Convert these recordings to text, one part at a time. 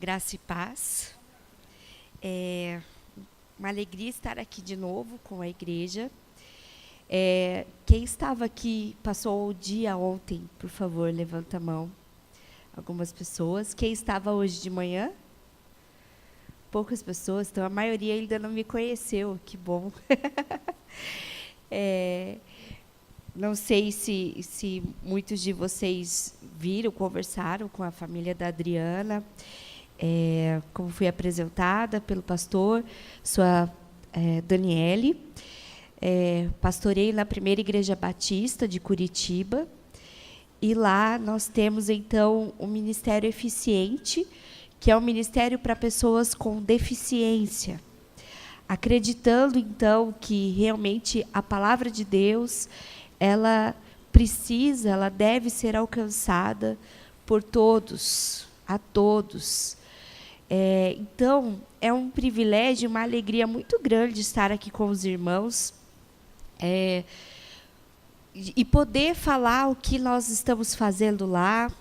Graça e paz. É uma alegria estar aqui de novo com a igreja. Quem estava aqui, passou o dia ontem, por favor, levanta a mão. Algumas pessoas. Quem estava hoje de manhã? Poucas pessoas, então a maioria ainda não me conheceu, que bom. Não sei se muitos de vocês viram, conversaram com a família da Adriana. Como fui apresentada pelo pastor, sou a Daniele, pastorei na primeira igreja batista de Curitiba, e lá nós temos, então, um ministério eficiente, que é um ministério para pessoas com deficiência, acreditando, então, que realmente a palavra de Deus, ela deve ser alcançada por todos, a todos. Então, é um privilégio, uma alegria muito grande estar aqui com os irmãos e poder falar o que nós estamos fazendo lá,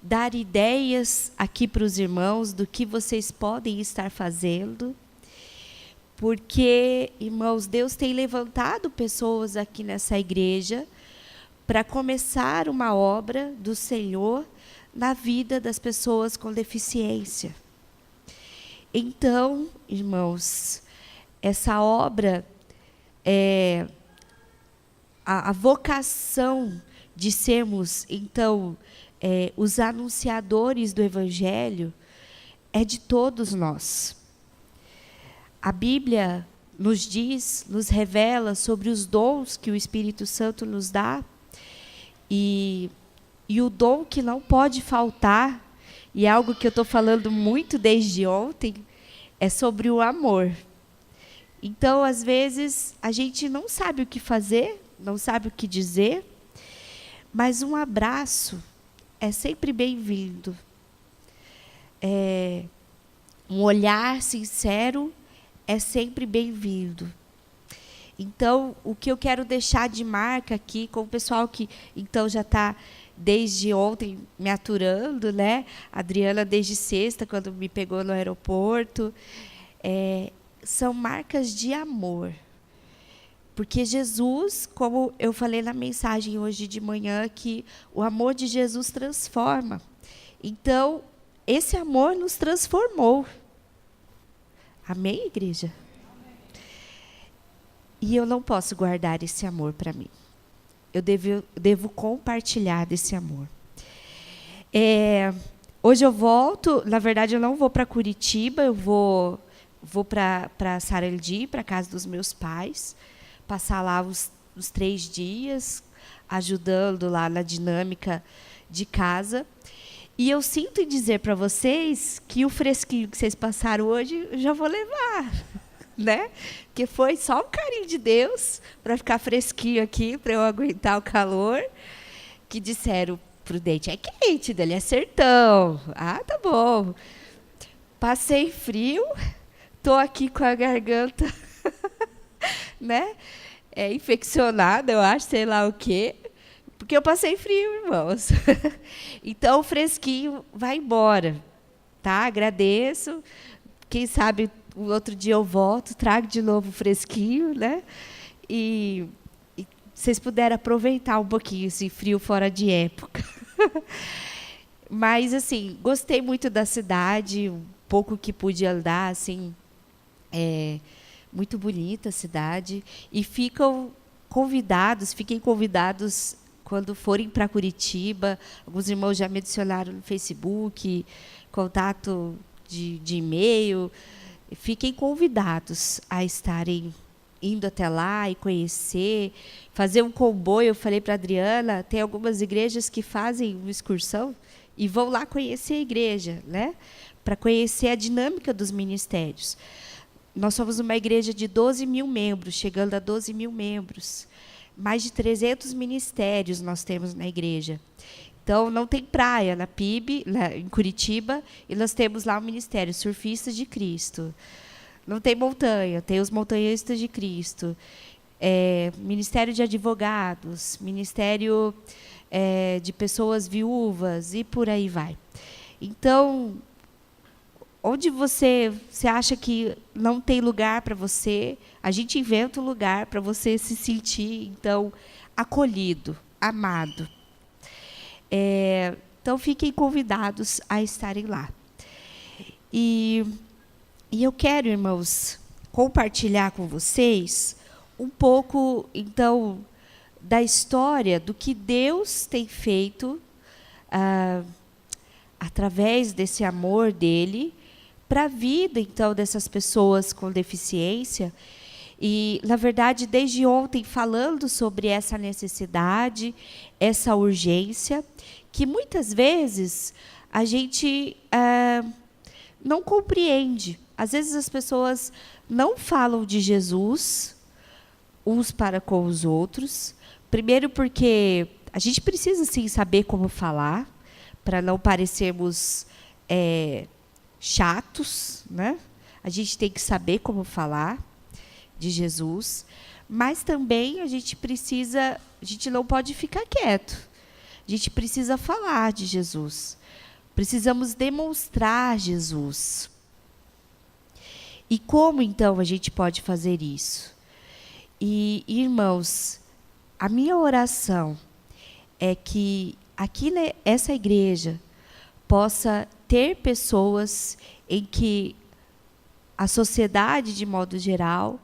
dar ideias aqui para os irmãos do que vocês podem estar fazendo, porque, irmãos, Deus tem levantado pessoas aqui nessa igreja para começar uma obra do Senhor na vida das pessoas com deficiência. Então, irmãos, essa obra, a vocação de sermos, então, os anunciadores do Evangelho, é de todos nós. A Bíblia nos diz, nos revela sobre os dons que o Espírito Santo nos dá, e o dom que não pode faltar, e é algo que eu estou falando muito desde ontem, é sobre o amor. Então, às vezes, a gente não sabe o que fazer, não sabe o que dizer, mas um abraço é sempre bem-vindo. Um olhar sincero é sempre bem-vindo. Então, o que eu quero deixar de marca aqui, com o pessoal que então já está desde ontem me aturando, né? A Adriana desde sexta, quando me pegou no aeroporto, são marcas de amor. Porque Jesus, como eu falei na mensagem hoje de manhã, que o amor de Jesus transforma. Então, esse amor nos transformou. Amém, igreja? E eu não posso guardar esse amor para mim. Eu devo compartilhar desse amor. Hoje eu volto, na verdade eu não vou para Curitiba, eu vou para Sarandi, para a casa dos meus pais, passar lá os 3 dias, ajudando lá na dinâmica de casa. E eu sinto em dizer para vocês que o fresquinho que vocês passaram hoje, eu já vou levar. Né? Porque foi só um carinho de Deus para ficar fresquinho aqui, para eu aguentar o calor, que disseram, Prudente, é quente, dele é sertão. Ah, tá bom. Passei frio, tô aqui com a garganta né? Infeccionada, eu acho, sei lá o quê, porque eu passei frio, irmãos. Então, o fresquinho vai embora, tá? Agradeço. Quem sabe o outro dia eu volto, trago de novo fresquinho, né? E vocês puderam aproveitar um pouquinho esse frio fora de época. Mas, assim, gostei muito da cidade, um pouco que pude andar, assim, muito bonita a cidade. E fiquem convidados quando forem para Curitiba. Alguns irmãos já me adicionaram no Facebook, contato de e-mail. Fiquem convidados a estarem indo até lá e conhecer, fazer um comboio. Eu falei para a Adriana, tem algumas igrejas que fazem uma excursão e vão lá conhecer a igreja, né? Para conhecer a dinâmica dos ministérios. Nós somos uma igreja de 12 mil membros, chegando a 12 mil membros. Mais de 300 ministérios nós temos na igreja. Então, não tem praia na PIB, em Curitiba, e nós temos lá o Ministério Surfistas de Cristo. Não tem montanha, tem os Montanhistas de Cristo. Ministério de Advogados, Ministério de Pessoas Viúvas, e por aí vai. Então, onde você acha que não tem lugar para você, a gente inventa um lugar para você se sentir, então, acolhido, amado. Então, fiquem convidados a estarem lá. E eu quero, irmãos, compartilhar com vocês um pouco, então, da história do que Deus tem feito através desse amor dele para a vida, então, dessas pessoas com deficiência. E, na verdade, desde ontem, falando sobre essa necessidade, essa urgência, que muitas vezes a gente não compreende. Às vezes as pessoas não falam de Jesus uns para com os outros. Primeiro porque a gente precisa, sim, saber como falar, para não parecermos chatos, né? A gente tem que saber como falar de Jesus, mas também a gente não pode ficar quieto. A gente precisa falar de Jesus. Precisamos demonstrar Jesus. E como, então, a gente pode fazer isso? E, irmãos, a minha oração é que aqui nessa igreja possa ter pessoas em que a sociedade, de modo geral,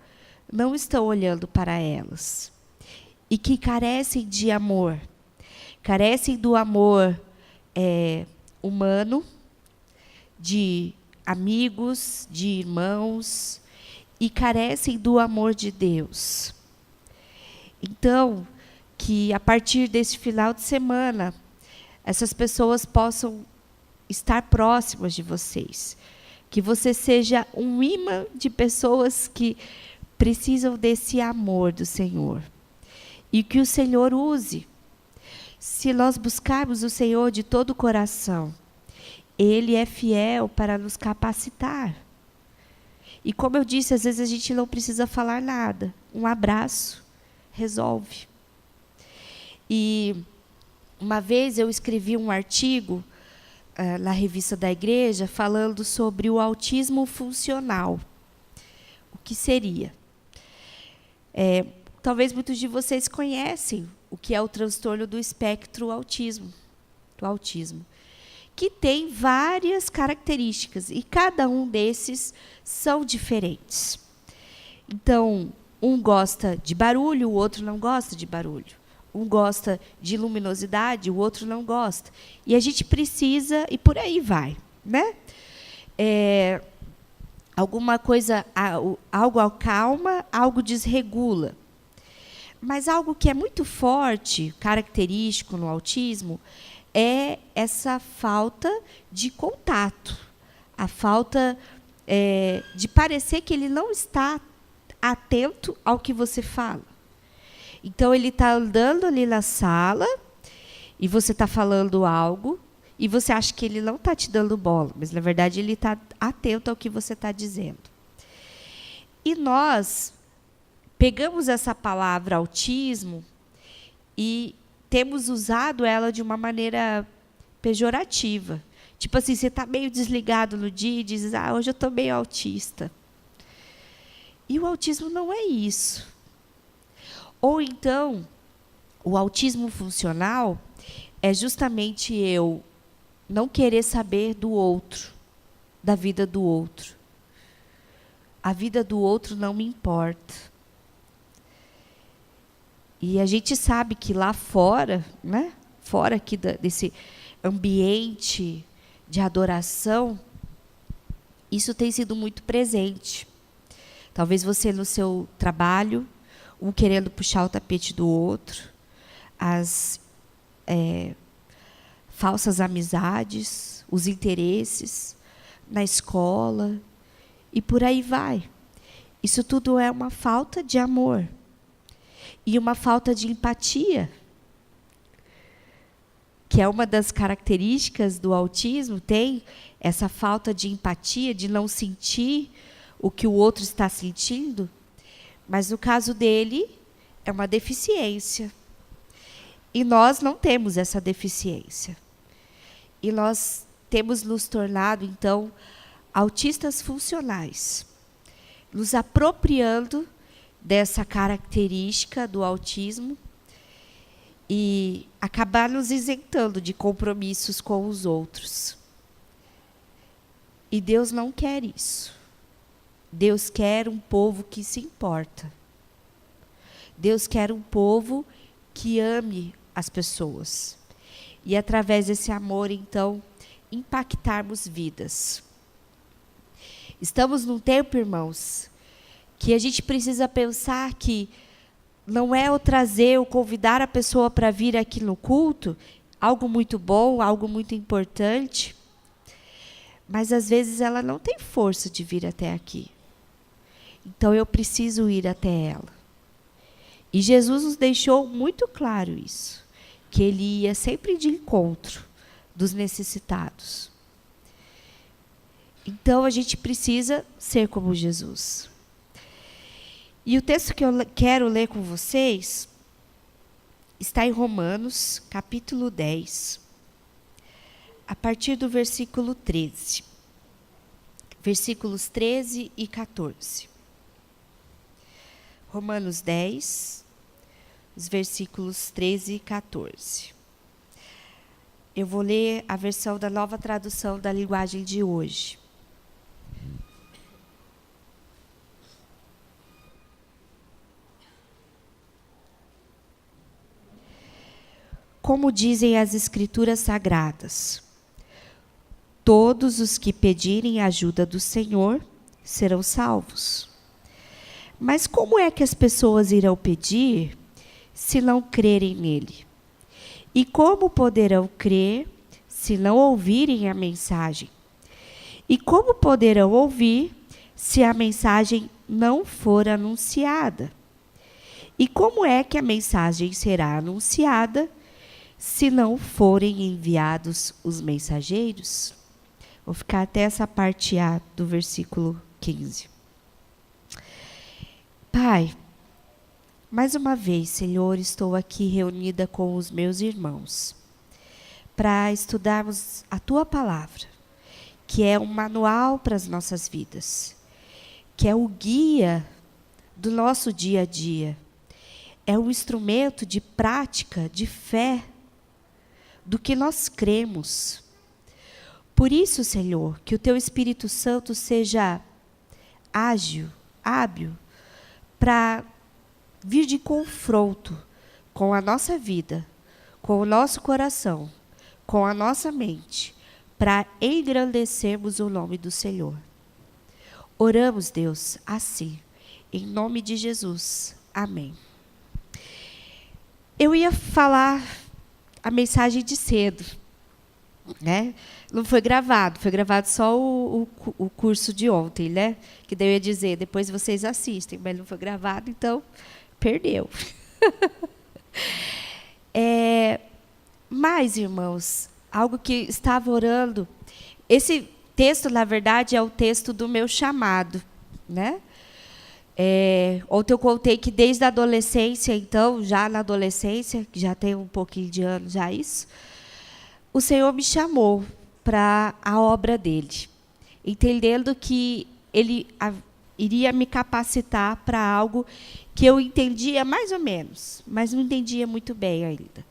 não estão olhando para elas. E que carecem de amor. Carecem do amor humano, de amigos, de irmãos, e carecem do amor de Deus. Então, que a partir desse final de semana, essas pessoas possam estar próximas de vocês. Que você seja um imã de pessoas que precisam desse amor do Senhor. E que o Senhor use. Se nós buscarmos o Senhor de todo o coração, Ele é fiel para nos capacitar. E como eu disse, às vezes a gente não precisa falar nada. Um abraço resolve. E uma vez eu escrevi um artigo na revista da igreja falando sobre o autismo funcional. O que seria? Talvez muitos de vocês conhecem o que é o transtorno do espectro do autismo, que tem várias características, e cada um desses são diferentes. Então, um gosta de barulho, o outro não gosta de barulho. Um gosta de luminosidade, o outro não gosta. E a gente precisa, e por aí vai, né? Alguma coisa, algo acalma, algo desregula. Mas algo que é muito forte, característico no autismo, é essa falta de contato. A falta de parecer que ele não está atento ao que você fala. Então, ele está andando ali na sala e você está falando algo e você acha que ele não está te dando bola, mas, na verdade, ele está atento ao que você está dizendo. E nós pegamos essa palavra autismo e temos usado ela de uma maneira pejorativa. Tipo assim, você está meio desligado no dia e diz, hoje eu estou meio autista. E o autismo não é isso. Ou então, o autismo funcional é justamente eu não querer saber do outro, da vida do outro. A vida do outro não me importa. E a gente sabe que lá fora, né, fora aqui desse ambiente de adoração, isso tem sido muito presente. Talvez você no seu trabalho, um querendo puxar o tapete do outro, as falsas amizades, os interesses na escola, e por aí vai. Isso tudo é uma falta de amor. E uma falta de empatia, que é uma das características do autismo, tem essa falta de empatia, de não sentir o que o outro está sentindo, mas no caso dele é uma deficiência. E nós não temos essa deficiência. E nós temos nos tornado, então, autistas funcionais, nos apropriando dessa característica do autismo e acabar nos isentando de compromissos com os outros. E Deus não quer isso. Deus quer um povo que se importa. Deus quer um povo que ame as pessoas. E através desse amor, então, impactarmos vidas. Estamos num tempo, irmãos, que a gente precisa pensar que não é o trazer, o convidar a pessoa para vir aqui no culto, algo muito bom, algo muito importante, mas às vezes ela não tem força de vir até aqui. Então eu preciso ir até ela. E Jesus nos deixou muito claro isso, que ele ia sempre de encontro dos necessitados. Então a gente precisa ser como Jesus. E o texto que eu quero ler com vocês está em Romanos, capítulo 10, a partir do versículo 13. Versículos 13 e 14. Romanos 10, os versículos 13 e 14. Eu vou ler a versão da Nova Tradução da Linguagem de hoje. Como dizem as Escrituras Sagradas, todos os que pedirem a ajuda do Senhor serão salvos. Mas como é que as pessoas irão pedir se não crerem nele? E como poderão crer se não ouvirem a mensagem? E como poderão ouvir se a mensagem não for anunciada? E como é que a mensagem será anunciada se não forem enviados os mensageiros? Vou ficar até essa parte A do versículo 15. Pai, mais uma vez, Senhor, estou aqui reunida com os meus irmãos para estudarmos a Tua Palavra, que é um manual para as nossas vidas, que é o guia do nosso dia a dia, é um instrumento de prática, de fé, do que nós cremos. Por isso, Senhor, que o Teu Espírito Santo seja ágil, hábil, para vir de confronto com a nossa vida, com o nosso coração, com a nossa mente, para engrandecermos o nome do Senhor. Oramos, Deus, assim, em nome de Jesus. Amém. Eu ia falar a mensagem de cedo, né? Não foi gravado só o curso de ontem, né? Que daí eu ia dizer, depois vocês assistem, mas não foi gravado, então perdeu. Mas, irmãos, algo que estava orando, esse texto, na verdade, é o texto do meu chamado, né? Ontem eu contei que desde a adolescência, então, já na adolescência, que já tem um pouquinho de anos já isso, o Senhor me chamou para a obra dele, entendendo que ele iria me capacitar para algo que eu entendia mais ou menos, mas não entendia muito bem ainda.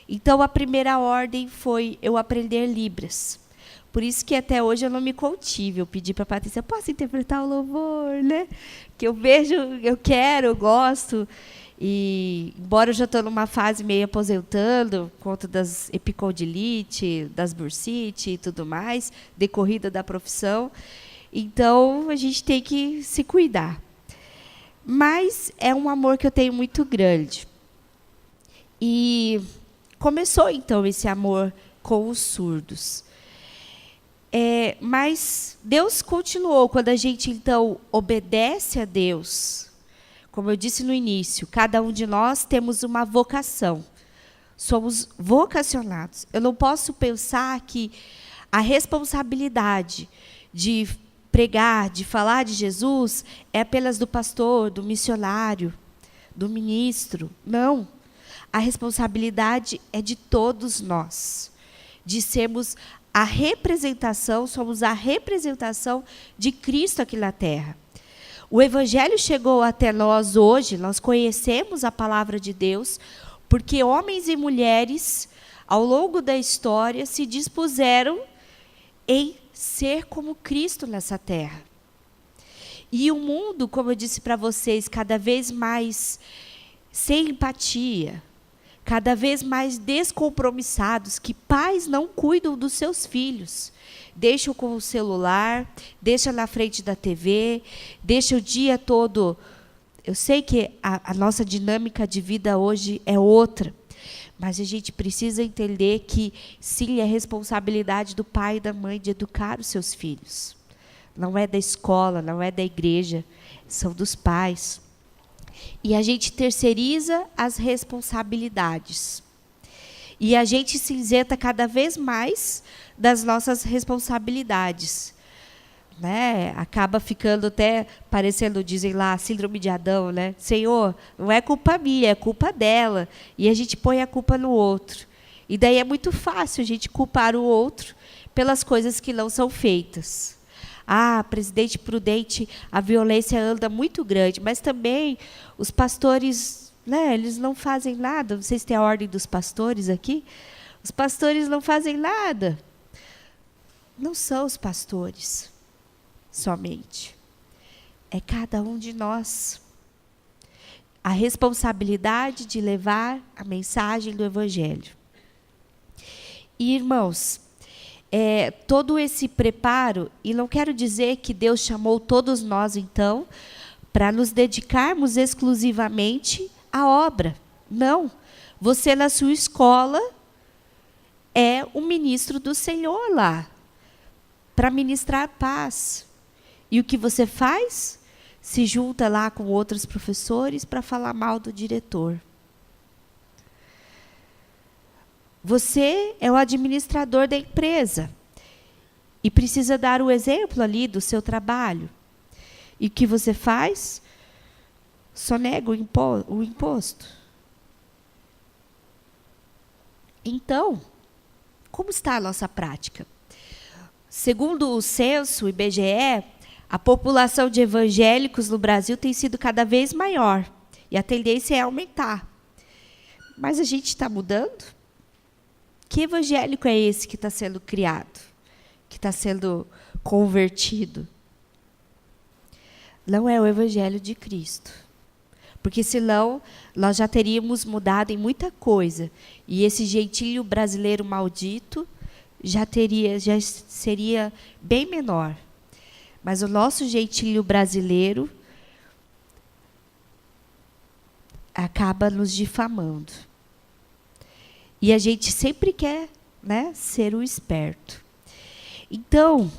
Então, a primeira ordem foi eu aprender Libras. Por isso que até hoje eu não me contive. Eu pedi para a Patrícia, posso interpretar o louvor, né? Que eu vejo, eu quero, eu gosto. E, embora eu já estou numa fase meio aposentando, por conta das epicondilite, das bursite e tudo mais, decorrida da profissão, então a gente tem que se cuidar. Mas é um amor que eu tenho muito grande. E começou, então, esse amor com os surdos. Mas Deus continuou, quando a gente, então, obedece a Deus. Como eu disse no início, cada um de nós temos uma vocação. Somos vocacionados. Eu não posso pensar que a responsabilidade de pregar, de falar de Jesus, é apenas do pastor, do missionário, do ministro. Não. A responsabilidade é de todos nós, de sermos somos a representação de Cristo aqui na terra. O Evangelho chegou até nós hoje, nós conhecemos a palavra de Deus, porque homens e mulheres, ao longo da história, se dispuseram em ser como Cristo nessa terra. E o mundo, como eu disse para vocês, cada vez mais sem empatia, cada vez mais descompromissados, que pais não cuidam dos seus filhos. Deixam com o celular, deixam na frente da TV, deixam o dia todo. Eu sei que a nossa dinâmica de vida hoje é outra, mas a gente precisa entender que, sim, é responsabilidade do pai e da mãe de educar os seus filhos. Não é da escola, não é da igreja, são dos pais. E a gente terceiriza as responsabilidades. E a gente se isenta cada vez mais das nossas responsabilidades. Né? Acaba ficando até parecendo, dizem lá, síndrome de Adão, né? Senhor, não é culpa minha, é culpa dela. E a gente põe a culpa no outro. E daí é muito fácil a gente culpar o outro pelas coisas que não são feitas. Presidente prudente, a violência anda muito grande, mas também os pastores, né, eles não fazem nada. Não sei se tem a ordem dos pastores aqui. Os pastores não fazem nada. Não são os pastores somente. É cada um de nós. A responsabilidade de levar a mensagem do Evangelho. E, irmãos, todo esse preparo, e não quero dizer que Deus chamou todos nós, então, para nos dedicarmos exclusivamente à obra. Não. Você, na sua escola, é um ministro do Senhor lá, para ministrar paz. E o que você faz? Se junta lá com outros professores para falar mal do diretor. Você é o administrador da empresa e precisa dar o exemplo ali do seu trabalho. E o que você faz? Sonega o imposto. Então, como está a nossa prática? Segundo o censo IBGE, a população de evangélicos no Brasil tem sido cada vez maior. E a tendência é aumentar. Mas a gente está mudando? Que evangélico é esse que está sendo criado? Que está sendo convertido? Não é o evangelho de Cristo. Porque senão nós já teríamos mudado em muita coisa. E esse jeitinho brasileiro maldito já seria bem menor. Mas o nosso jeitinho brasileiro acaba nos difamando. E a gente sempre quer, né, ser o esperto. Então,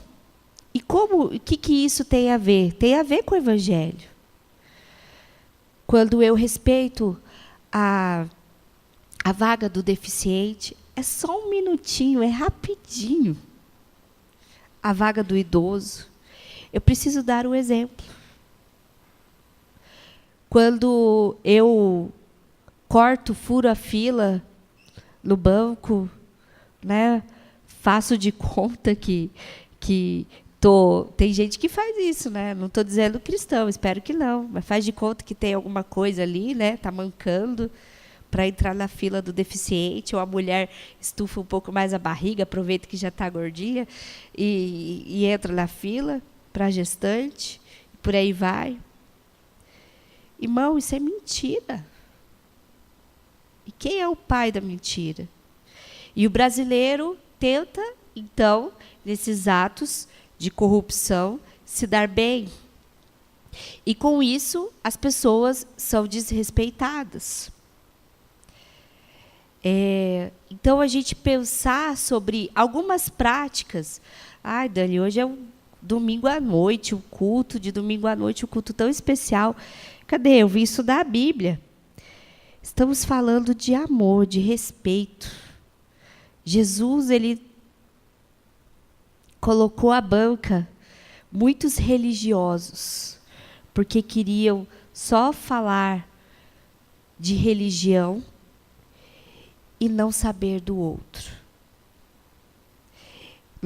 o que isso tem a ver? Tem a ver com o Evangelho. Quando eu respeito a vaga do deficiente, é só um minutinho, é rapidinho. A vaga do idoso, eu preciso dar o exemplo. Quando eu furo a fila no banco, né, faço de conta que tem gente que faz isso, né? Não estou dizendo cristão, espero que não, mas faz de conta que tem alguma coisa ali, né? Está mancando para entrar na fila do deficiente, ou a mulher estufa um pouco mais a barriga, aproveita que já está gordinha e entra na fila para a gestante, por aí vai. Irmão, isso é mentira. E quem é o pai da mentira? E o brasileiro tenta, então, nesses atos de corrupção, se dar bem. E, com isso, as pessoas são desrespeitadas. Então, a gente pensar sobre algumas práticas. Dani, hoje é um domingo à noite, um culto de domingo à noite, um culto tão especial. Cadê? Eu vim estudar a Bíblia. Estamos falando de amor, de respeito. Jesus, ele colocou à banca muitos religiosos, porque queriam só falar de religião e não saber do outro.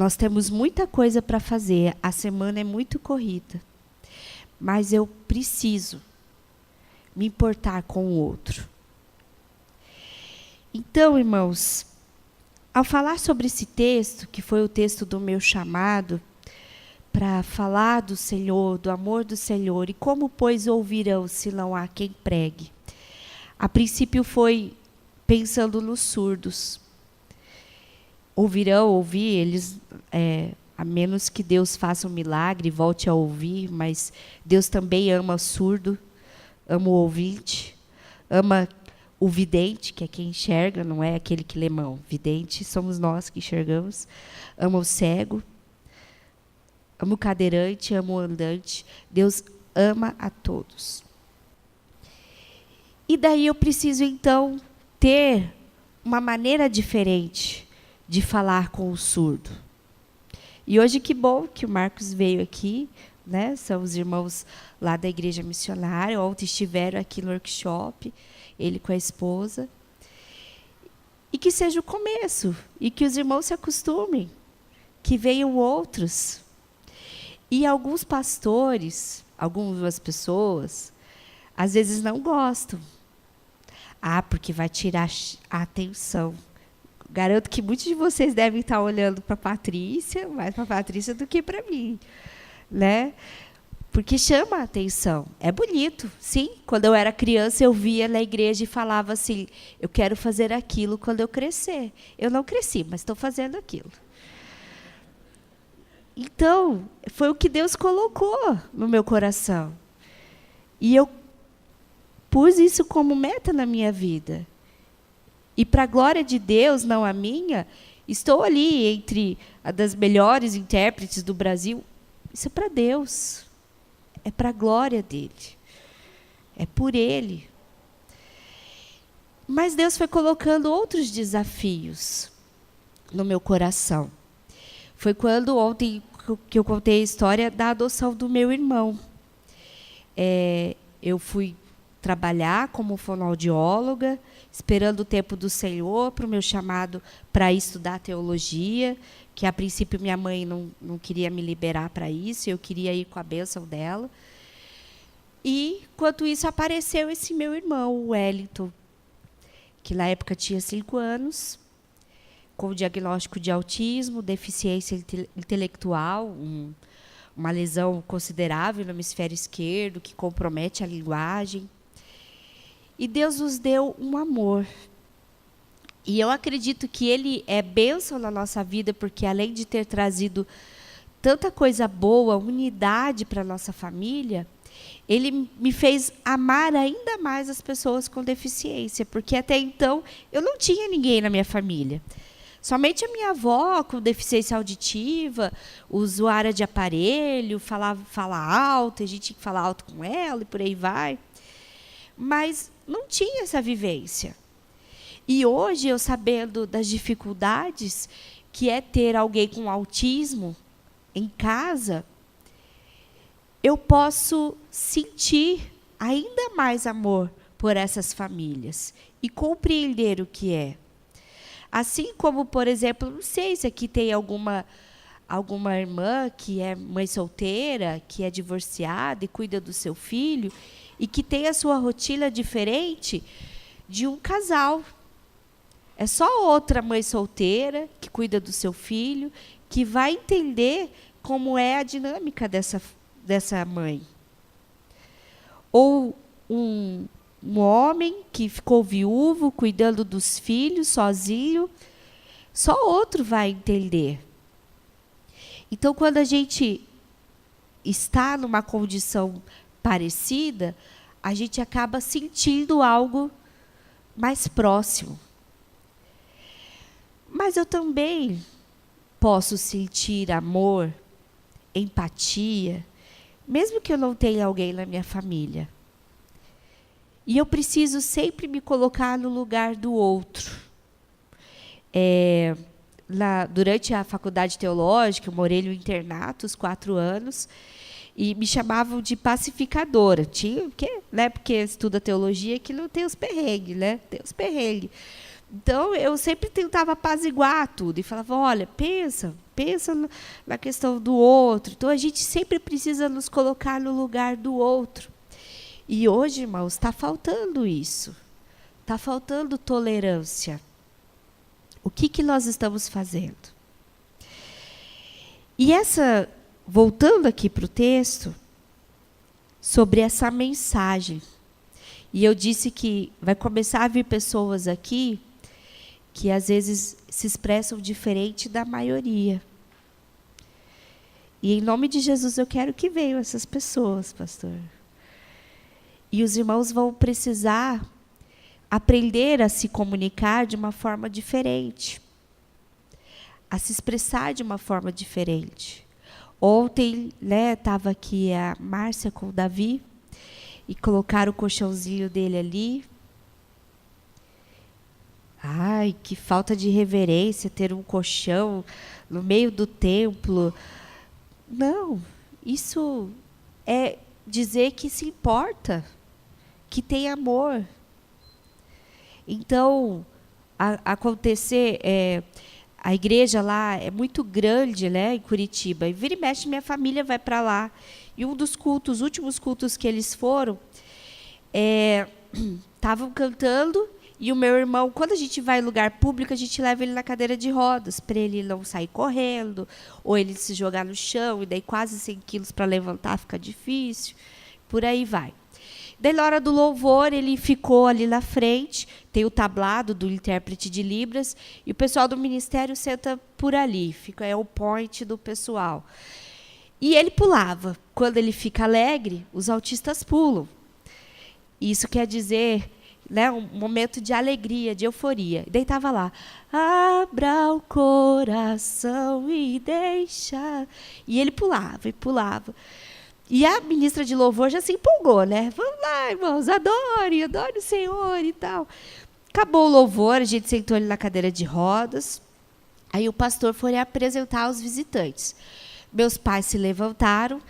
Nós temos muita coisa para fazer, a semana é muito corrida. Mas eu preciso me importar com o outro. Então, irmãos, ao falar sobre esse texto, que foi o texto do meu chamado, para falar do Senhor, do amor do Senhor, e como, pois, ouvirão se não há quem pregue? A princípio foi pensando nos surdos. Ouvirão, ouvir, eles, a menos que Deus faça um milagre e volte a ouvir, mas Deus também ama o surdo, ama o ouvinte, ama o vidente, que é quem enxerga, não é aquele que lê mão. Vidente somos nós que enxergamos. Ama o cego, ama o cadeirante, ama o andante. Deus ama a todos. E daí eu preciso, então, ter uma maneira diferente de falar com o surdo. E hoje, que bom que o Marcos veio aqui, né? São os irmãos lá da Igreja Missionária. Ontem estiveram aqui no workshop, ele com a esposa. E que seja o começo, e que os irmãos se acostumem, que venham outros. E alguns pastores, algumas pessoas, às vezes não gostam. Porque vai tirar a atenção. Garanto que muitos de vocês devem estar olhando para a Patrícia, mais para a Patrícia do que para mim, né? Porque chama a atenção. É bonito, sim. Quando eu era criança, eu via na igreja e falava assim, eu quero fazer aquilo quando eu crescer. Eu não cresci, mas estou fazendo aquilo. Então, foi o que Deus colocou no meu coração. E eu pus isso como meta na minha vida. E, para a glória de Deus, não a minha, estou ali entre a das melhores intérpretes do Brasil. Isso é para Deus. É para a glória dele. É por ele. Mas Deus foi colocando outros desafios no meu coração. Foi quando ontem que eu contei a história da adoção do meu irmão. Eu fui trabalhar como fonoaudióloga, esperando o tempo do Senhor para o meu chamado para estudar teologia, que a princípio minha mãe não queria me liberar para isso, eu queria ir com a bênção dela. E, enquanto isso, apareceu esse meu irmão, o Wellington, que na época tinha 5 anos, com diagnóstico de autismo, deficiência intelectual, uma lesão considerável no hemisfério esquerdo, que compromete a linguagem. E Deus nos deu um amor. E eu acredito que ele é bênção na nossa vida, porque além de ter trazido tanta coisa boa, unidade para a nossa família, ele me fez amar ainda mais as pessoas com deficiência, porque até então eu não tinha ninguém na minha família. Somente a minha avó com deficiência auditiva, usuária de aparelho, fala alto, a gente tinha que falar alto com ela e por aí vai. Mas não tinha essa vivência. E hoje, eu sabendo das dificuldades que é ter alguém com autismo em casa, eu posso sentir ainda mais amor por essas famílias e compreender o que é. Assim como, por exemplo, não sei se aqui tem alguma irmã que é mãe solteira, que é divorciada e cuida do seu filho, e que tem a sua rotina diferente de um casal. É só outra mãe solteira que cuida do seu filho, que vai entender como é a dinâmica dessa mãe. Ou um homem que ficou viúvo, cuidando dos filhos, sozinho, só outro vai entender. Então, quando a gente está numa condição parecida, a gente acaba sentindo algo mais próximo. Mas eu também posso sentir amor, empatia, mesmo que eu não tenha alguém na minha família. E eu preciso sempre me colocar no lugar do outro. Durante a faculdade teológica, eu morei no internato os 4 anos, e me chamavam de pacificadora. Porque estuda teologia que não tem os perrengues, né? Tem os perrengues. Então, eu sempre tentava apaziguar tudo. E falava, olha, pensa pensa na questão do outro. Então, a gente sempre precisa nos colocar no lugar do outro. E hoje, irmãos, está faltando isso. Está faltando tolerância. O que nós estamos fazendo? E voltando aqui para o texto, sobre essa mensagem. E eu disse que vai começar a vir pessoas aqui que às vezes se expressam diferente da maioria. E em nome de Jesus eu quero que venham essas pessoas, pastor. E os irmãos vão precisar aprender a se comunicar de uma forma diferente, a se expressar de uma forma diferente. Ontem, estava aqui a Márcia com o Davi e colocaram o colchãozinho dele ali. Ai, que falta de reverência ter um colchão no meio do templo. Não, isso é dizer que se importa, que tem amor. Então, a igreja lá é muito grande, em Curitiba. E vira e mexe, minha família vai para lá. E um dos cultos, os últimos cultos que eles foram, estavam cantando. E o meu irmão, quando a gente vai em lugar público, a gente leva ele na cadeira de rodas, para ele não sair correndo, ou ele se jogar no chão, e daí quase 100 quilos para levantar fica difícil. Por aí vai. Daí, na hora do louvor, ele ficou ali na frente, tem o tablado do intérprete de Libras, e o pessoal do ministério senta por ali, é o point do pessoal. E ele pulava. Quando ele fica alegre, os autistas pulam. Isso quer dizer, um momento de alegria, de euforia. E daí estava lá, abra o coração e deixa... E ele pulava e pulava. E a ministra de louvor já se empolgou, Vamos lá, irmãos, adore o Senhor e tal. Acabou o louvor, a gente sentou ele na cadeira de rodas. Aí o pastor foi apresentar os visitantes. Meus pais se levantaram.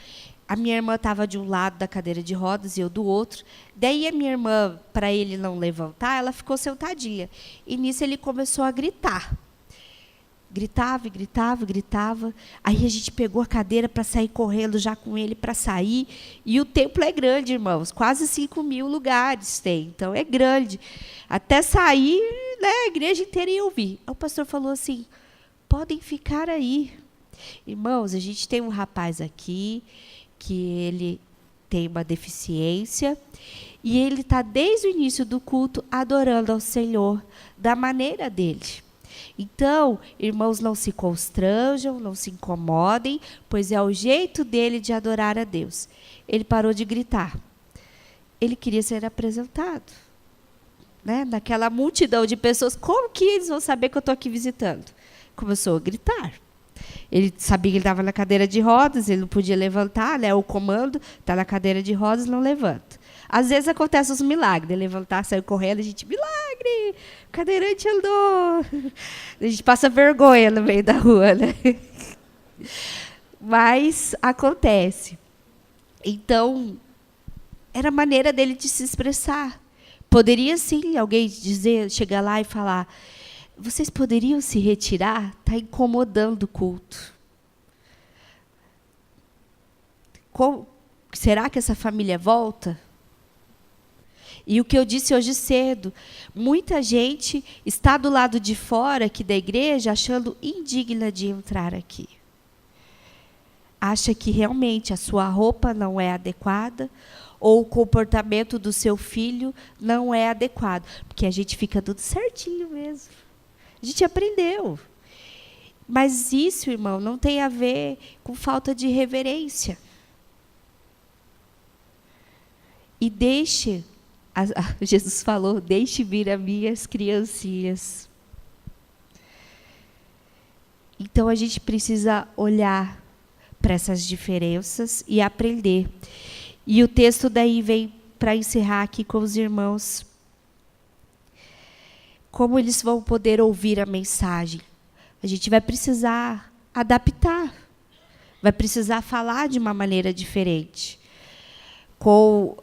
A minha irmã estava de um lado da cadeira de rodas e eu do outro. Daí a minha irmã, para ele não levantar, ela ficou sentadinha. E nisso ele começou a gritar. Gritava, gritava, gritava. Aí a gente pegou a cadeira para sair correndo já com ele para sair. E o templo é grande, irmãos. Quase 5.000 lugares tem. Então, é grande. Até sair, a igreja inteira ia ouvir. Aí o pastor falou assim, podem ficar aí. Irmãos, a gente tem um rapaz aqui que ele tem uma deficiência. E ele está, desde o início do culto, adorando ao Senhor da maneira dele. Então, irmãos, não se constranjam, não se incomodem, pois é o jeito dele de adorar a Deus. Ele parou de gritar. Ele queria ser apresentado. Naquela multidão de pessoas, como que eles vão saber que eu estou aqui visitando? Começou a gritar. Ele sabia que ele estava na cadeira de rodas, ele não podia levantar, o comando está na cadeira de rodas, não levanta. Às vezes acontecem os milagres, de levantar, sair correndo, a gente, milagre, o cadeirante andou. A gente passa vergonha no meio da rua, Mas acontece. Então, era a maneira dele de se expressar. Poderia, sim, alguém chegar lá e falar, vocês poderiam se retirar? Está incomodando o culto. Será que essa família volta? E o que eu disse hoje cedo, muita gente está do lado de fora aqui da igreja achando indigna de entrar aqui. Acha que realmente a sua roupa não é adequada ou o comportamento do seu filho não é adequado. Porque a gente fica tudo certinho mesmo. A gente aprendeu. Mas isso, irmão, não tem a ver com falta de reverência. E Jesus falou, deixe vir a minhas criancinhas. Então, a gente precisa olhar para essas diferenças e aprender. E o texto daí vem para encerrar aqui com os irmãos. Como eles vão poder ouvir a mensagem? A gente vai precisar adaptar. Vai precisar falar de uma maneira diferente. Com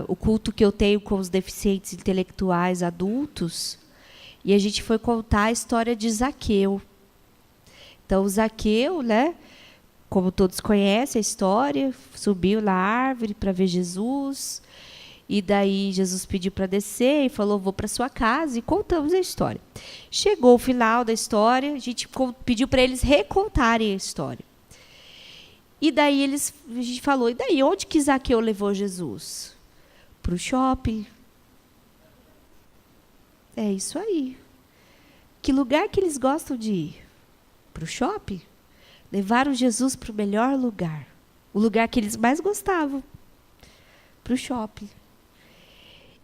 o culto que eu tenho com os deficientes intelectuais adultos, e a gente foi contar a história de Zaqueu. Então, Zaqueu, né, como todos conhecem a história, subiu na árvore para ver Jesus. E daí Jesus pediu para descer e falou, vou para sua casa. E contamos a história. Chegou o final da história, a gente pediu para eles recontarem a história. E daí a gente falou, e daí, onde que Zaqueu levou Jesus? Para o shopping. É isso aí. Que lugar que eles gostam de ir? Para o shopping. Levaram Jesus para o melhor lugar. O lugar que eles mais gostavam. Para o shopping.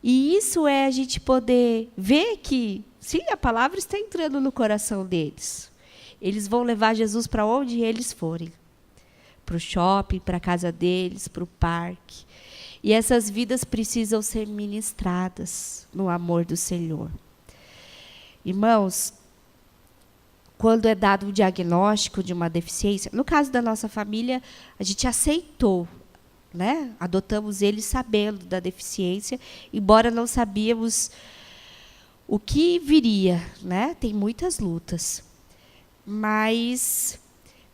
E isso é a gente poder ver que, sim, a palavra está entrando no coração deles. Eles vão levar Jesus para onde eles forem. Para o shopping, para a casa deles, para o parque. E essas vidas precisam ser ministradas no amor do Senhor. Irmãos, quando é dado um diagnóstico de uma deficiência, no caso da nossa família, a gente aceitou, né? Adotamos ele sabendo da deficiência, embora não sabíamos o que viria, né? Tem muitas lutas. Mas,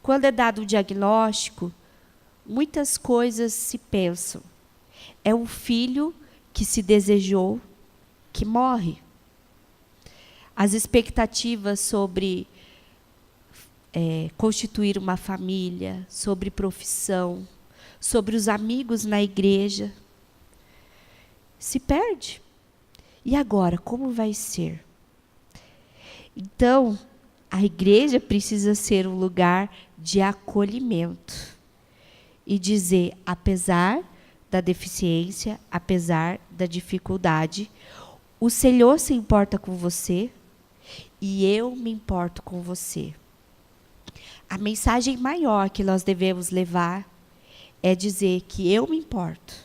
quando é dado o diagnóstico, muitas coisas se pensam. É um filho que se desejou, que morre. As expectativas sobre constituir uma família, sobre profissão, sobre os amigos na igreja, se perde. E agora, como vai ser? Então, a igreja precisa ser um lugar de acolhimento e dizer, apesar da deficiência, apesar da dificuldade, o Senhor se importa com você e eu me importo com você. A mensagem maior que nós devemos levar é dizer que eu me importo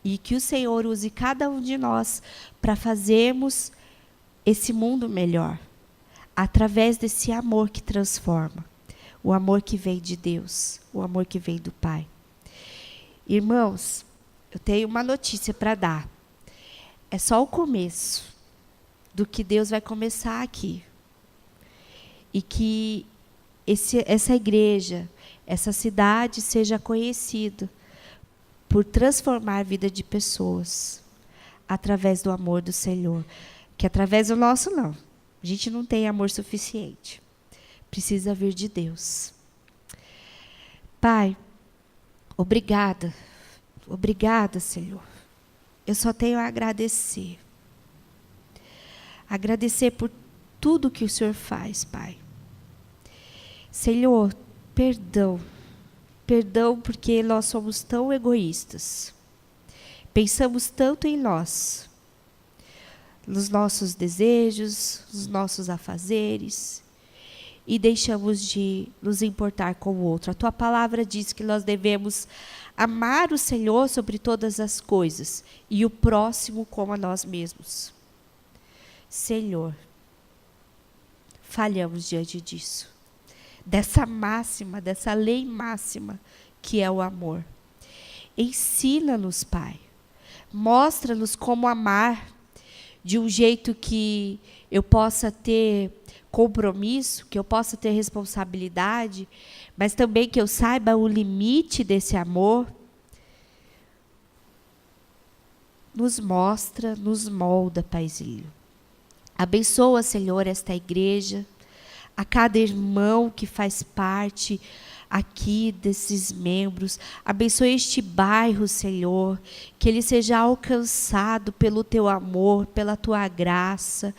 e que o Senhor use cada um de nós para fazermos esse mundo melhor, através desse amor que transforma, o amor que vem de Deus, o amor que vem do Pai. Irmãos, eu tenho uma notícia para dar. É só o começo do que Deus vai começar aqui. E que essa igreja, essa cidade seja conhecida por transformar a vida de pessoas através do amor do Senhor. Que através do nosso, não. A gente não tem amor suficiente. Precisa vir de Deus. Pai, obrigada. Obrigada, Senhor. Eu só tenho a agradecer. Agradecer por tudo que o Senhor faz, Pai. Senhor, perdão. Perdão porque nós somos tão egoístas. Pensamos tanto em nós. Nos nossos desejos, nos nossos afazeres. E deixamos de nos importar com o outro. A tua palavra diz que nós devemos amar o Senhor sobre todas as coisas e o próximo como a nós mesmos. Senhor, falhamos diante disso. Dessa máxima, dessa lei máxima que é o amor. Ensina-nos, Pai. Mostra-nos como amar de um jeito que eu possa ter compromisso, que eu possa ter responsabilidade, mas também que eu saiba o limite desse amor. Nos mostra, nos molda, Paizinho. Abençoa, Senhor, esta igreja, a cada irmão que faz parte aqui desses membros. Abençoe este bairro, Senhor, que ele seja alcançado pelo teu amor, pela tua graça.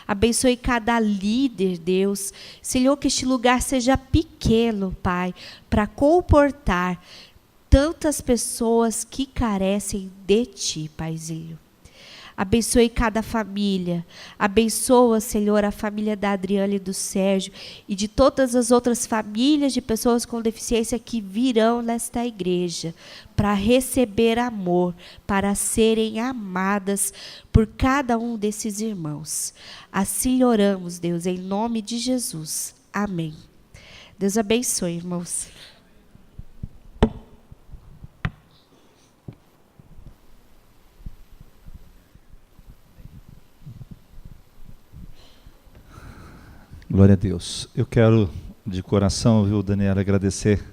Abençoe cada líder, Deus. Senhor, que este lugar seja pequeno, Pai, para comportar tantas pessoas que carecem de Ti, Paizinho. Abençoe cada família. Abençoa, Senhor, a família da Adriana e do Sérgio e de todas as outras famílias de pessoas com deficiência que virão nesta igreja para receber amor, para serem amadas por cada um desses irmãos. Assim oramos, Deus, em nome de Jesus. Amém. Deus abençoe, irmãos. Glória a Deus. Eu quero de coração, viu, Daniela, agradecer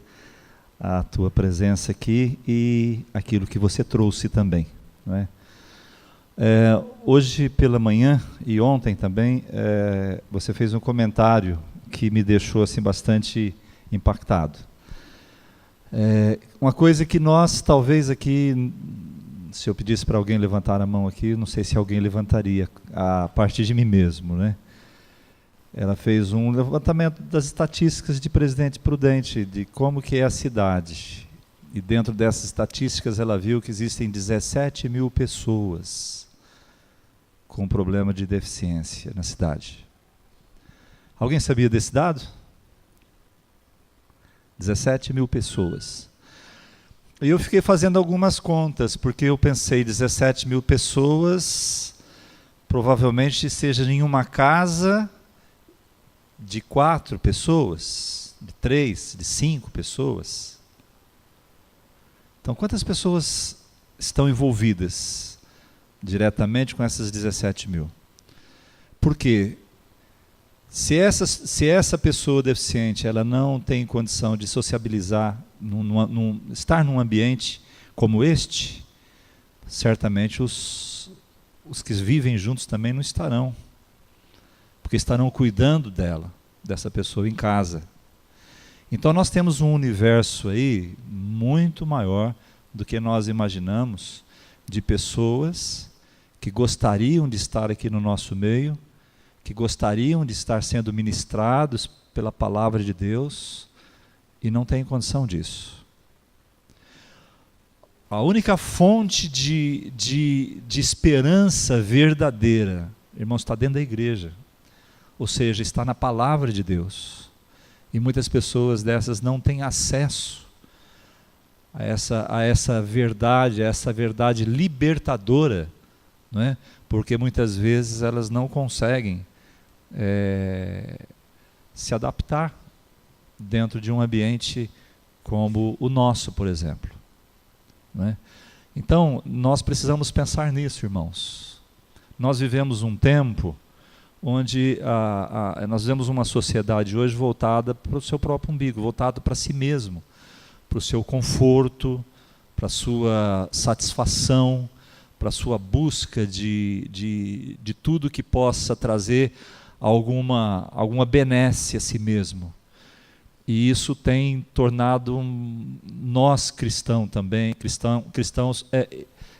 a tua presença aqui e aquilo que você trouxe também, não é? Hoje pela manhã e ontem também, você fez um comentário que me deixou assim bastante impactado. Uma coisa que nós, talvez aqui, se eu pedisse para alguém levantar a mão aqui, não sei se alguém levantaria, a partir de mim mesmo, né? Ela fez um levantamento das estatísticas de Presidente Prudente, de como que é a cidade. E dentro dessas estatísticas ela viu que existem 17 mil pessoas com problema de deficiência na cidade. Alguém sabia desse dado? 17 mil pessoas. E eu fiquei fazendo algumas contas, porque eu pensei, 17 mil pessoas, provavelmente seja em uma casa de 4 pessoas, de 3, de 5 pessoas. Então, quantas pessoas estão envolvidas diretamente com essas 17 mil? Por quê? Se essa pessoa deficiente ela não tem condição de sociabilizar, estar num ambiente como este, certamente os que vivem juntos também não estarão. Porque estarão cuidando dessa pessoa em casa. Então nós temos um universo aí muito maior do que nós imaginamos, de pessoas que gostariam de estar aqui no nosso meio, que gostariam de estar sendo ministrados pela palavra de Deus e não têm condição disso. A única fonte de esperança verdadeira, irmãos, está dentro da igreja. Ou seja, está na palavra de Deus. E muitas pessoas dessas não têm acesso a essa verdade libertadora, não é? Porque muitas vezes elas não conseguem se adaptar dentro de um ambiente como o nosso, por exemplo. Não é? Então, nós precisamos pensar nisso, irmãos. Nós vivemos um tempo onde nós vemos uma sociedade hoje voltada para o seu próprio umbigo, voltada para si mesmo, para o seu conforto, para a sua satisfação, para a sua busca de tudo que possa trazer alguma benesse a si mesmo. E isso tem tornado nós cristãos também, cristãos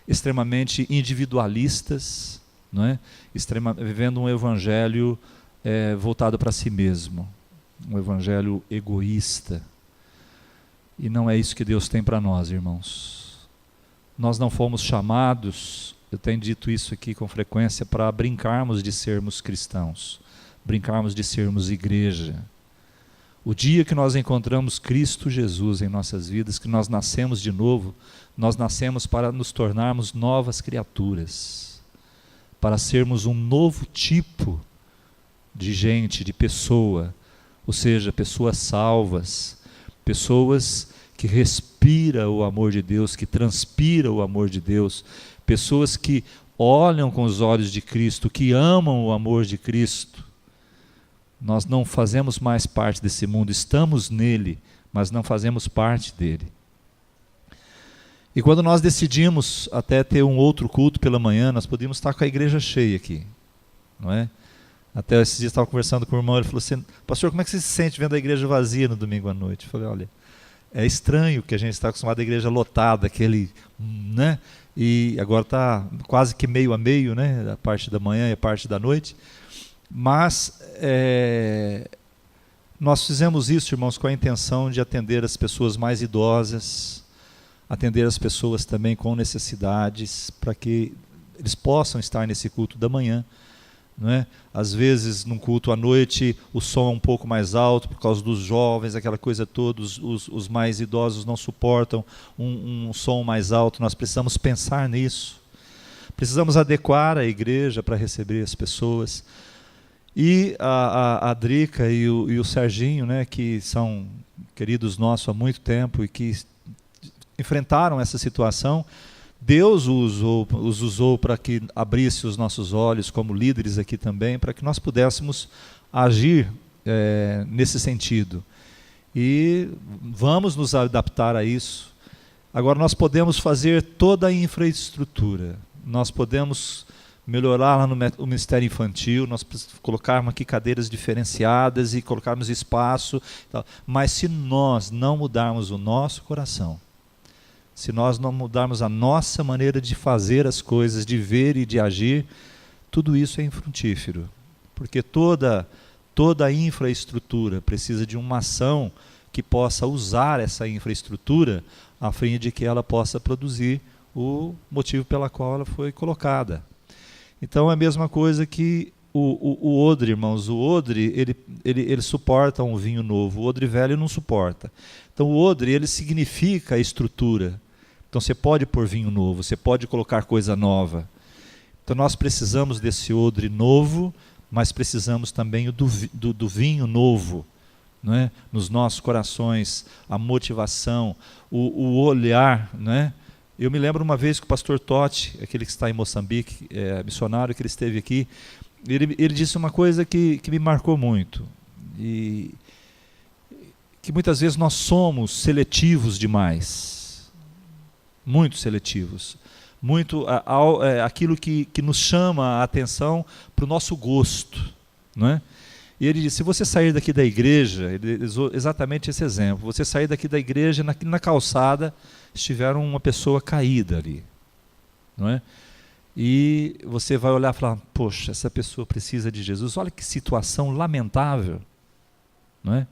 extremamente individualistas, não é? Vivendo um evangelho voltado para si mesmo, um evangelho egoísta. E não é isso que Deus tem para nós, irmãos. Nós não fomos chamados, eu tenho dito isso aqui com frequência, para brincarmos de sermos cristãos, brincarmos de sermos igreja. O dia que nós encontramos Cristo Jesus em nossas vidas, que nós nascemos de novo, nós nascemos para nos tornarmos novas criaturas, para sermos um novo tipo de gente, de pessoa, ou seja, pessoas salvas, pessoas que respiram o amor de Deus, que transpiram o amor de Deus, pessoas que olham com os olhos de Cristo, que amam o amor de Cristo. Nós não fazemos mais parte desse mundo, estamos nele, mas não fazemos parte dele. E quando nós decidimos até ter um outro culto pela manhã, nós podíamos estar com a igreja cheia aqui, não é? Até esses dias eu estava conversando com o irmão, ele falou assim, pastor, como é que você se sente vendo a igreja vazia no domingo à noite? Eu falei, olha, é estranho que a gente está acostumado a igreja lotada, né? E agora está quase que meio a meio, né? A parte da manhã e a parte da noite. Mas nós fizemos isso, irmãos, com a intenção de atender as pessoas mais idosas, atender as pessoas também com necessidades, para que eles possam estar nesse culto da manhã. Não é? Às vezes, num culto à noite, o som é um pouco mais alto por causa dos jovens, aquela coisa toda, os mais idosos não suportam um som mais alto. Nós precisamos pensar nisso. Precisamos adequar a igreja para receber as pessoas. E a Drica e o Serginho, né, que são queridos nossos há muito tempo e que enfrentaram essa situação, Deus os usou para que abrisse os nossos olhos como líderes aqui também, para que nós pudéssemos agir nesse sentido. E vamos nos adaptar a isso. Agora, nós podemos fazer toda a infraestrutura. Nós podemos melhorar lá no Ministério Infantil, nós colocarmos aqui cadeiras diferenciadas e colocarmos espaço. Mas se nós não mudarmos o nosso coração, se nós não mudarmos a nossa maneira de fazer as coisas, de ver e de agir, tudo isso é infrutífero. Porque toda a infraestrutura precisa de uma ação que possa usar essa infraestrutura a fim de que ela possa produzir o motivo pela qual ela foi colocada. Então é a mesma coisa que o odre, irmãos. O odre, ele suporta um vinho novo. O odre velho não suporta. Então o odre, ele significa a estrutura. Então você pode pôr vinho novo, você pode colocar coisa nova. Então nós precisamos desse odre novo, mas precisamos também do vinho novo, não é? Nos nossos corações, a motivação, o olhar, não é? Eu me lembro uma vez que o pastor Totti, aquele que está em Moçambique, missionário, que ele esteve aqui, ele disse uma coisa que me marcou muito, e que muitas vezes nós somos seletivos demais, muito seletivos, muito aquilo que nos chama a atenção para o nosso gosto, não é? E ele disse, se você sair daqui da igreja, ele usou exatamente esse exemplo, você sair daqui da igreja, na calçada, estiver uma pessoa caída ali, não é? E você vai olhar e falar, poxa, essa pessoa precisa de Jesus, olha que situação lamentável, não é?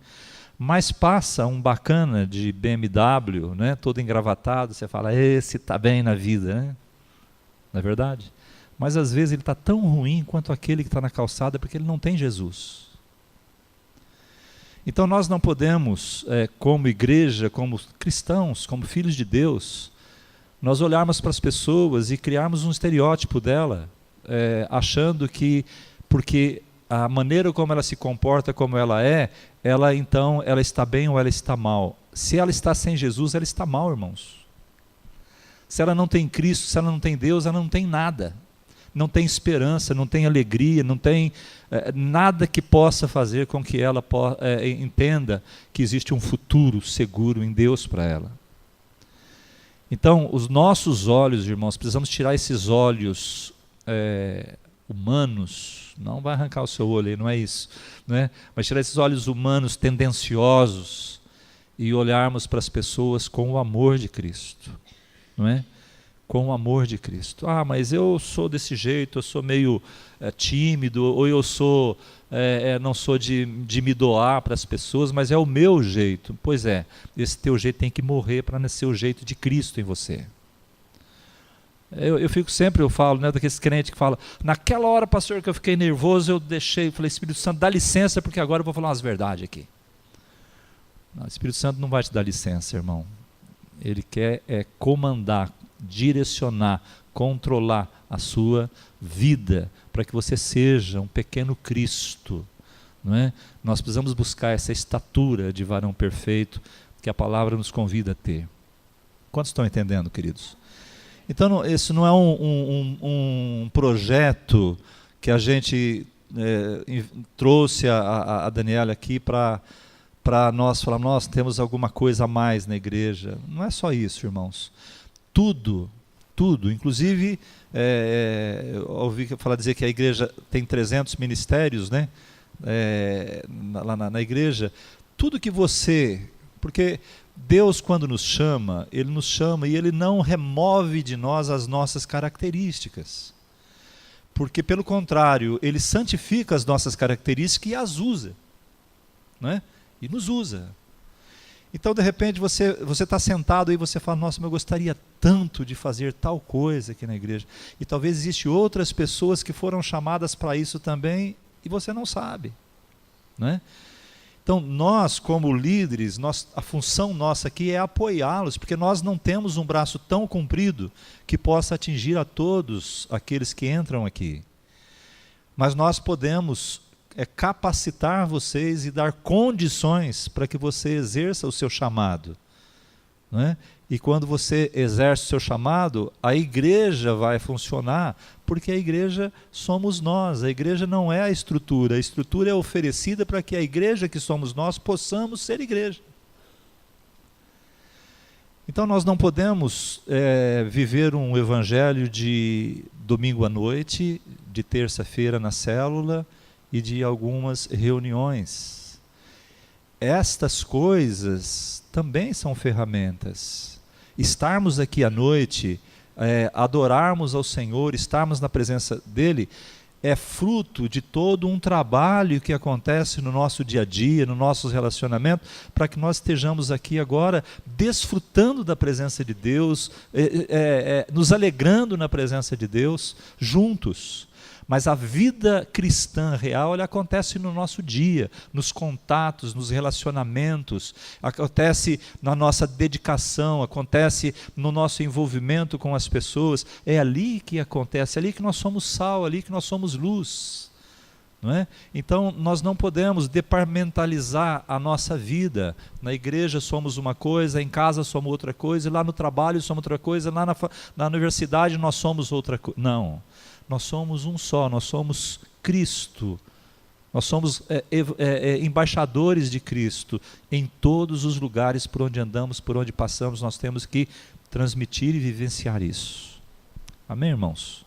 Mas passa um bacana de BMW, né, todo engravatado, você fala, esse está bem na vida, né? Não é verdade? Mas às vezes ele está tão ruim quanto aquele que está na calçada, porque ele não tem Jesus. Então nós não podemos, como igreja, como cristãos, como filhos de Deus, nós olharmos para as pessoas e criarmos um estereótipo dela, achando que, porque a maneira como ela se comporta, como ela então ela está bem ou ela está mal. Se ela está sem Jesus, ela está mal, irmãos. Se ela não tem Cristo, se ela não tem Deus, ela não tem nada. Não tem esperança, não tem alegria, não tem nada que possa fazer com que ela entenda que existe um futuro seguro em Deus para ela. Então, os nossos olhos, irmãos, precisamos tirar esses olhos humanos, não vai arrancar o seu olho aí, não é isso, não é? Mas tirar esses olhos humanos tendenciosos e olharmos para as pessoas com o amor de Cristo, não é? Com o amor de Cristo. Ah, mas eu sou desse jeito, eu sou meio tímido, ou eu sou não sou de me doar para as pessoas, mas é o meu jeito. Pois é, esse teu jeito tem que morrer para nascer o jeito de Cristo em você. Eu falo, né, daqueles crentes que falam, naquela hora, pastor, que eu fiquei nervoso, eu falei, Espírito Santo, dá licença, porque agora eu vou falar umas verdades aqui. Não, o Espírito Santo não vai te dar licença, irmão. Ele quer comandar, direcionar, controlar a sua vida, para que você seja um pequeno Cristo, não é? Nós precisamos buscar essa estatura de varão perfeito, que a palavra nos convida a ter. Quantos estão entendendo, queridos? Então, isso não é um projeto que a gente trouxe a Daniela aqui para nós falar, nós temos alguma coisa a mais na igreja. Não é só isso, irmãos. Tudo, inclusive, eu ouvi falar dizer que a igreja tem 300 ministérios, né? Lá na igreja. Tudo que porque Deus, quando nos chama, Ele nos chama e Ele não remove de nós as nossas características. Porque, pelo contrário, Ele santifica as nossas características e as usa, né? E nos usa. Então, de repente, você está sentado e você fala, nossa, mas eu gostaria tanto de fazer tal coisa aqui na igreja. E talvez existem outras pessoas que foram chamadas para isso também e você não sabe, não é? Então, nós, como líderes, a função nossa aqui é apoiá-los, porque nós não temos um braço tão comprido que possa atingir a todos aqueles que entram aqui. Mas nós podemos capacitar vocês e dar condições para que você exerça o seu chamado. não é? E quando você exerce o seu chamado, a igreja vai funcionar, porque a igreja somos nós. A igreja não é a estrutura é oferecida para que a igreja que somos nós possamos ser igreja. Então nós não podemos viver um evangelho de domingo à noite, de terça-feira na célula e de algumas reuniões. Estas coisas também são ferramentas. Estarmos aqui à noite, adorarmos ao Senhor, estarmos na presença dEle, é fruto de todo um trabalho que acontece no nosso dia a dia, no nosso relacionamento, para que nós estejamos aqui agora desfrutando da presença de Deus, nos alegrando na presença de Deus, juntos. Mas a vida cristã real, ela acontece no nosso dia, nos contatos, nos relacionamentos, acontece na nossa dedicação, acontece no nosso envolvimento com as pessoas. É ali que acontece, é ali que nós somos sal, é ali que nós somos luz. Não é? Então nós não podemos departamentalizar a nossa vida. Na igreja somos uma coisa, em casa somos outra coisa, lá no trabalho somos outra coisa, lá na universidade nós somos outra coisa. Não. Nós somos um só, nós somos Cristo, nós somos embaixadores de Cristo em todos os lugares por onde andamos, por onde passamos. Nós temos que transmitir e vivenciar isso. Amém, irmãos?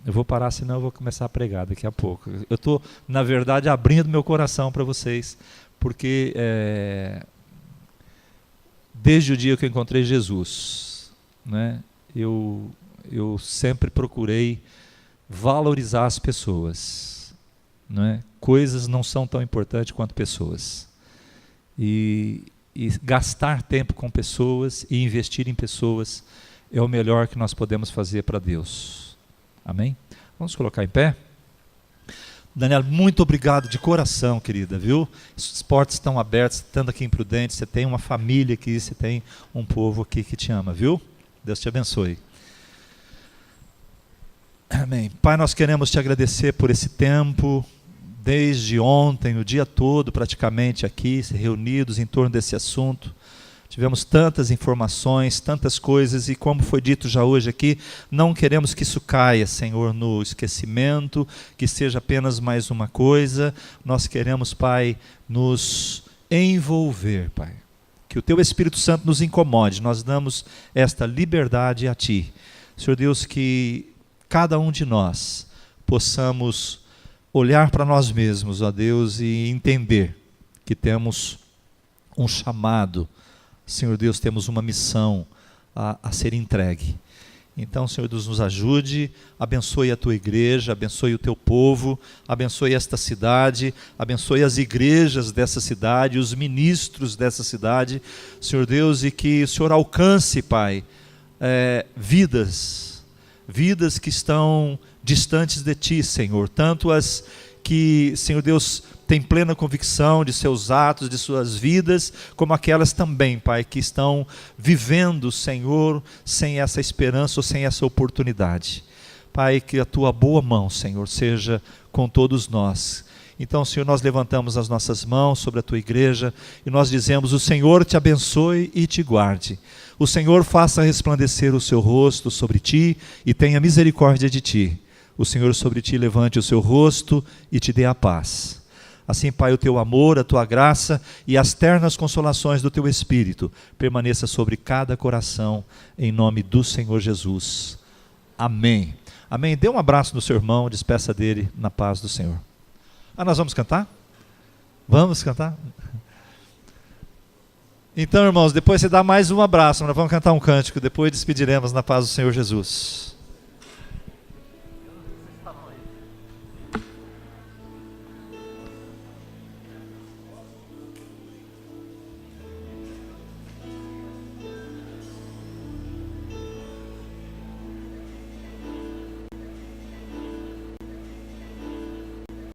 Eu vou parar, senão eu vou começar a pregar daqui a pouco. Eu estou, na verdade, abrindo meu coração para vocês, porque desde o dia que eu encontrei Jesus, né, eu sempre procurei valorizar as pessoas, não é? Coisas não são tão importantes quanto pessoas. E gastar tempo com pessoas e investir em pessoas é o melhor que nós podemos fazer para Deus. Amém? Vamos colocar em pé? Daniela, muito obrigado de coração, querida, viu? As portas estão abertas, estando aqui em Prudente, você tem uma família aqui, você tem um povo aqui que te ama, viu? Deus te abençoe. Amém. Pai, nós queremos te agradecer por esse tempo, desde ontem, o dia todo praticamente aqui, reunidos em torno desse assunto. Tivemos tantas informações, tantas coisas, e como foi dito já hoje aqui, não queremos que isso caia, Senhor, no esquecimento, que seja apenas mais uma coisa. Nós queremos, Pai, nos envolver, Pai. Que o Teu Espírito Santo nos incomode, nós damos esta liberdade a Ti. Senhor Deus, que cada um de nós possamos olhar para nós mesmos, ó Deus, e entender que temos um chamado, Senhor Deus, temos uma missão a ser entregue. Então, Senhor Deus, nos ajude, abençoe a Tua igreja, abençoe o Teu povo, abençoe esta cidade, abençoe as igrejas dessa cidade, os ministros dessa cidade, Senhor Deus, e que o Senhor alcance, Pai, vidas que estão distantes de Ti, Senhor, tanto as que, Senhor Deus, têm plena convicção de seus atos, de suas vidas, como aquelas também, Pai, que estão vivendo, Senhor, sem essa esperança ou sem essa oportunidade. Pai, que a Tua boa mão, Senhor, seja com todos nós. Então, Senhor, nós levantamos as nossas mãos sobre a Tua igreja e nós dizemos: o Senhor te abençoe e te guarde. O Senhor faça resplandecer o seu rosto sobre ti e tenha misericórdia de ti. O Senhor sobre ti levante o seu rosto e te dê a paz. Assim, Pai, o Teu amor, a Tua graça e as ternas consolações do Teu Espírito permaneça sobre cada coração, em nome do Senhor Jesus. Amém. Amém. Dê um abraço no seu irmão, despeça dele na paz do Senhor. Nós vamos cantar? Vamos cantar? Então, irmãos, depois você dá mais um abraço, nós vamos cantar um cântico, depois despediremos na paz do Senhor Jesus.